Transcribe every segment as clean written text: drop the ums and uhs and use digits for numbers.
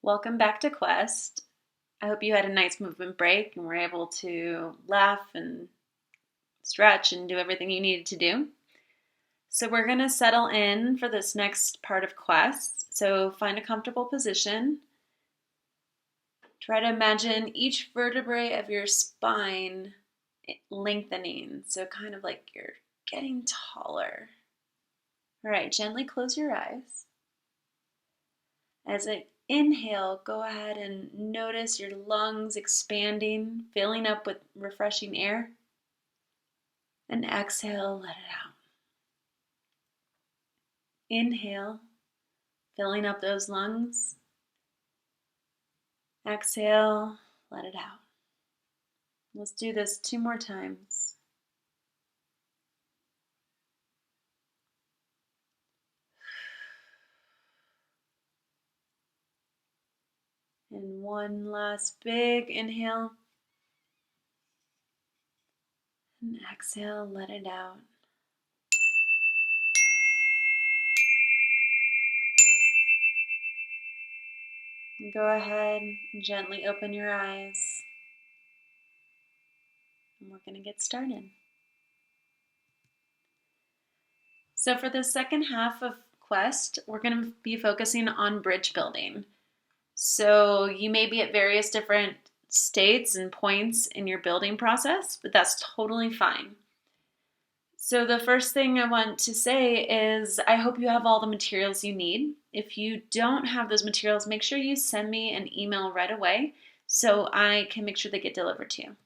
Welcome back to Quest. I hope you had a nice movement break and were able to laugh and stretch and do everything you needed to do. So we're going to settle in for this next part of Quest. So find a comfortable position. Try to imagine each vertebrae of your spine lengthening. So kind of like you're getting taller. All right, gently close your eyes. As I inhale, go ahead and notice your lungs expanding, filling up with refreshing air. And exhale, let it out. Inhale, filling up those lungs. Exhale, let it out. Let's do this 2 more times. And one last big inhale. And exhale, let it out. And go ahead and gently open your eyes. And we're going to get started. So for the second half of Quest, we're going to be focusing on bridge building. So you may be at various different states and points in your building process, but that's totally fine. So the first thing I want to say is I hope you have all the materials you need. If you don't have those materials, make sure you send me an email right away so I can make sure they get delivered to you.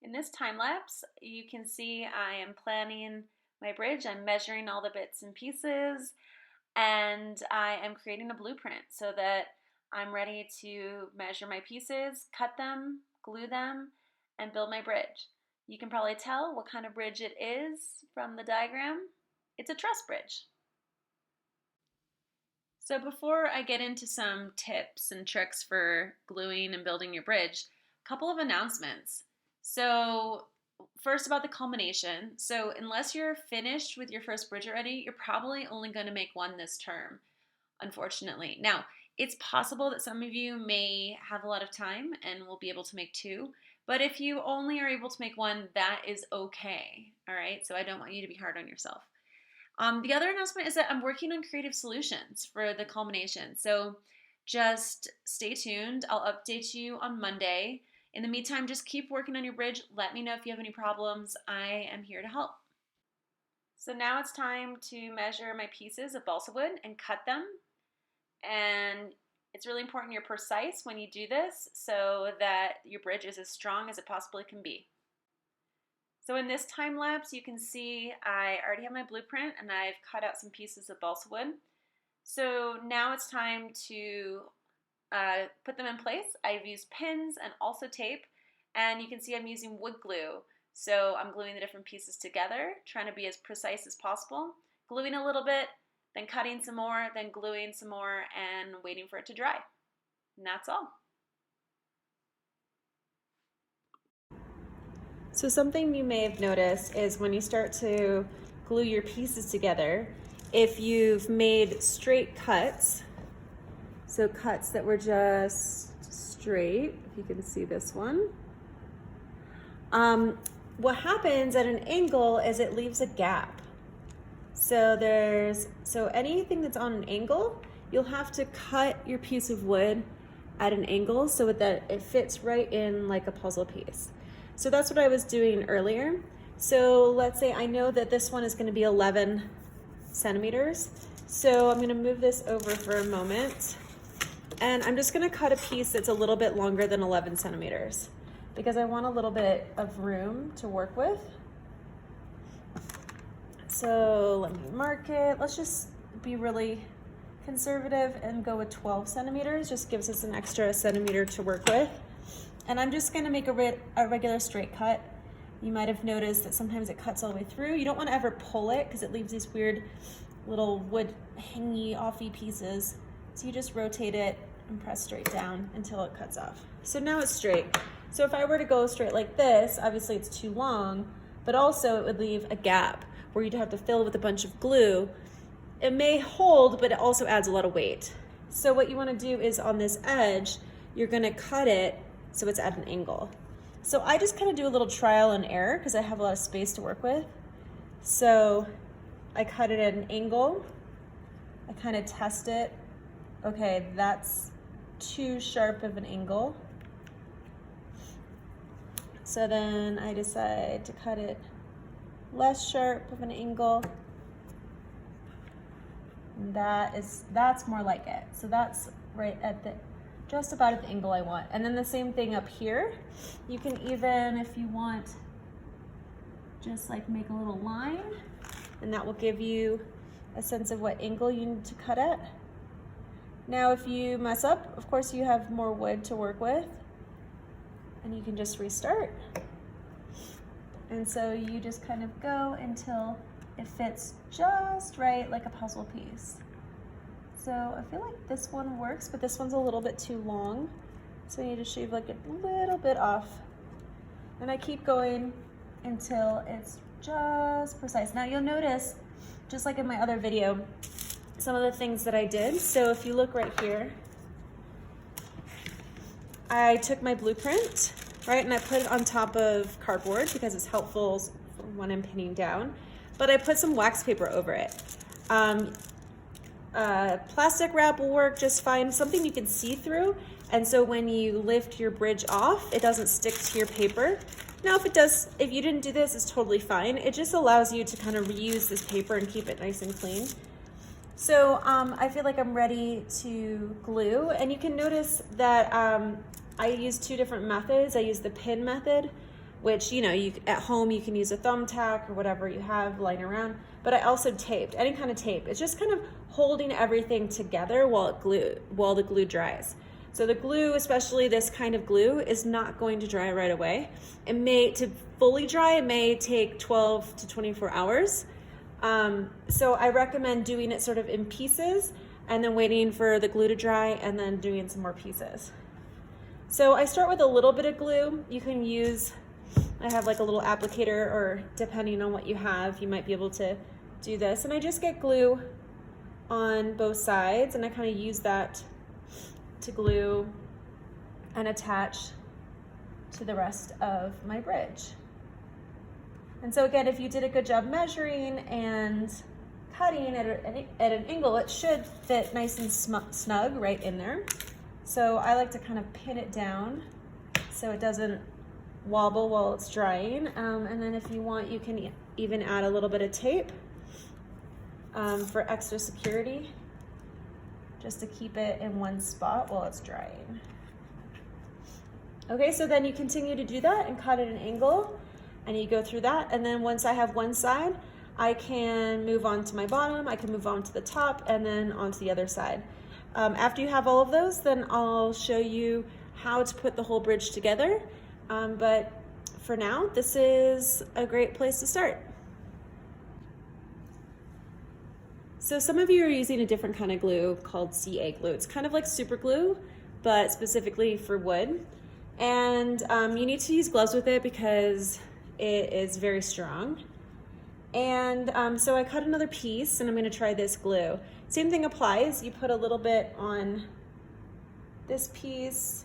In this time lapse, you can see I am planning my bridge. I'm measuring all the bits and pieces, and I am creating a blueprint so that I'm ready to measure my pieces, cut them, glue them, and build my bridge. You can probably tell what kind of bridge it is from the diagram. It's a truss bridge. So before I get into some tips and tricks for gluing and building your bridge, a couple of announcements. So first about the culmination. So unless you're finished with your first bridge already, you're probably only going to make one this term, unfortunately. Now, it's possible that some of you may have a lot of time and will be able to make 2, but if you only are able to make 1, that is okay, all right? So I don't want you to be hard on yourself. The other announcement is that I'm working on creative solutions for the culmination, so just stay tuned. I'll update you on Monday. In the meantime, just keep working on your bridge. Let me know if you have any problems. I am here to help. So now it's time to measure my pieces of balsa wood and cut them. And it's really important you're precise when you do this so that your bridge is as strong as it possibly can be. So in this time lapse, you can see I already have my blueprint and I've cut out some pieces of balsa wood. So now it's time to put them in place. I've used pins and also tape, and you can see I'm using wood glue. So I'm gluing the different pieces together, trying to be as precise as possible, gluing a little bit, then cutting some more, then gluing some more, and waiting for it to dry. And that's all. So something you may have noticed is when you start to glue your pieces together, if you've made straight cuts, so cuts that were just straight, if you can see this one, what happens at an angle is it leaves a gap. So anything that's on an angle, you'll have to cut your piece of wood at an angle so that it fits right in like a puzzle piece. So that's what I was doing earlier. So let's say I know that this one is going to be 11 centimeters. So I'm going to move this over for a moment. And I'm just going to cut a piece that's a little bit longer than 11 centimeters because I want a little bit of room to work with. So let me mark it. Let's just be really conservative and go with 12 centimeters. Just gives us an extra centimeter to work with. And I'm just going to make a regular straight cut. You might have noticed that sometimes it cuts all the way through. You don't want to ever pull it because it leaves these weird little wood hangy offy pieces. So you just rotate it and press straight down until it cuts off. So now it's straight. So if I were to go straight like this, obviously it's too long, but also it would leave a gap where you'd have to fill with a bunch of glue. It may hold, but it also adds a lot of weight. So what you want to do is on this edge, you're going to cut it so it's at an angle. So I just kind of do a little trial and error because I have a lot of space to work with. So I cut it at an angle. I kind of test it. Okay, that's too sharp of an angle. So then I decide to cut it less sharp of an angle. And that's more like it. So that's right at the, just about at the angle I want. And then the same thing up here. You can even, if you want, just like make a little line, and that will give you a sense of what angle you need to cut at. Now if you mess up, of course you have more wood to work with, and you can just restart. And so you just kind of go until it fits just right, like a puzzle piece. So I feel like this one works, but this one's a little bit too long. So I need to shave like a little bit off. And I keep going until it's just precise. Now you'll notice, just like in my other video, some of the things that I did. So if you look right here, I took my blueprint, right, and I put it on top of cardboard because it's helpful when I'm pinning down, but I put some wax paper over it. Plastic wrap will work just fine, something you can see through, and so when you lift your bridge off, it doesn't stick to your paper. Now if it does, if you didn't do this, it's totally fine. It just allows you to kind of reuse this paper and keep it nice and clean. So I feel like I'm ready to glue, and you can notice that I use two different methods. I use the pin method, which, you know, at home you can use a thumbtack or whatever you have lying around, but I also taped, any kind of tape. It's just kind of holding everything together while the glue dries. So the glue, especially this kind of glue, is not going to dry right away. To fully dry, it may take 12 to 24 hours. So I recommend doing it sort of in pieces and then waiting for the glue to dry and then doing some more pieces. So I start with a little bit of glue. You can use, I have like a little applicator, or depending on what you have, you might be able to do this. And I just get glue on both sides, and I kind of use that to glue and attach to the rest of my bridge. And so again, if you did a good job measuring and cutting at an angle, it should fit nice and snug right in there. So I like to kind of pin it down so it doesn't wobble while it's drying. And then if you want, you can even add a little bit of tape for extra security, just to keep it in one spot while it's drying. Okay, so then you continue to do that and cut at an angle, and you go through that. And then once I have one side, I can move on to my bottom, I can move on to the top, and then onto the other side. After you have all of those, then I'll show you how to put the whole bridge together. But for now, this is a great place to start. So some of you are using a different kind of glue called CA glue. It's kind of like super glue, but specifically for wood. And you need to use gloves with it because it is very strong. And so I cut another piece, and I'm going to try this glue. Same thing applies. You put a little bit on this piece,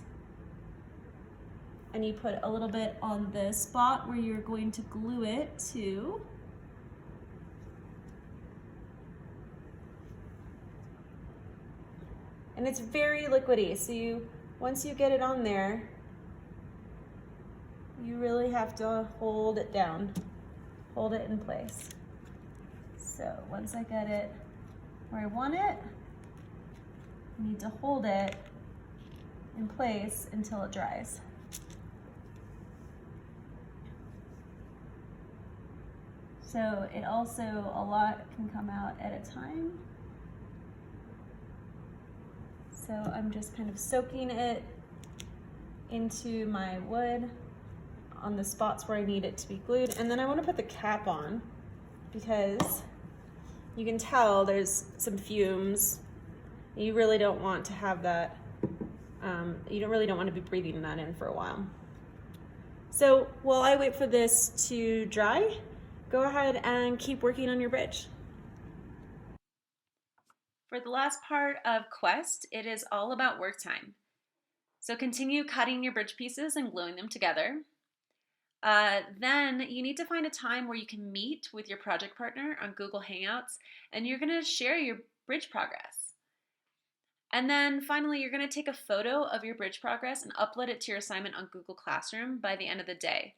and you put a little bit on the spot where you're going to glue it to. And it's very liquidy, so once you get it on there, you really have to hold it down, hold it in place. So once I get it where I want it, I need to hold it in place until it dries. So it also, a lot can come out at a time. So I'm just kind of soaking it into my wood on the spots where I need it to be glued. And then I want to put the cap on because you can tell there's some fumes. You really don't want to have that, you really don't want to be breathing that in for a while. So while I wait for this to dry, go ahead and keep working on your bridge. For the last part of Quest, it is all about work time. So continue cutting your bridge pieces and gluing them together. Then you need to find a time where you can meet with your project partner on Google Hangouts and you're going to share your bridge progress. And then finally, you're going to take a photo of your bridge progress and upload it to your assignment on Google Classroom by the end of the day.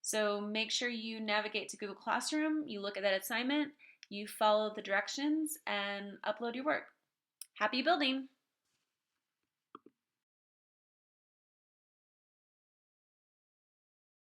So make sure you navigate to Google Classroom, you look at that assignment, you follow the directions, and upload your work. Happy building!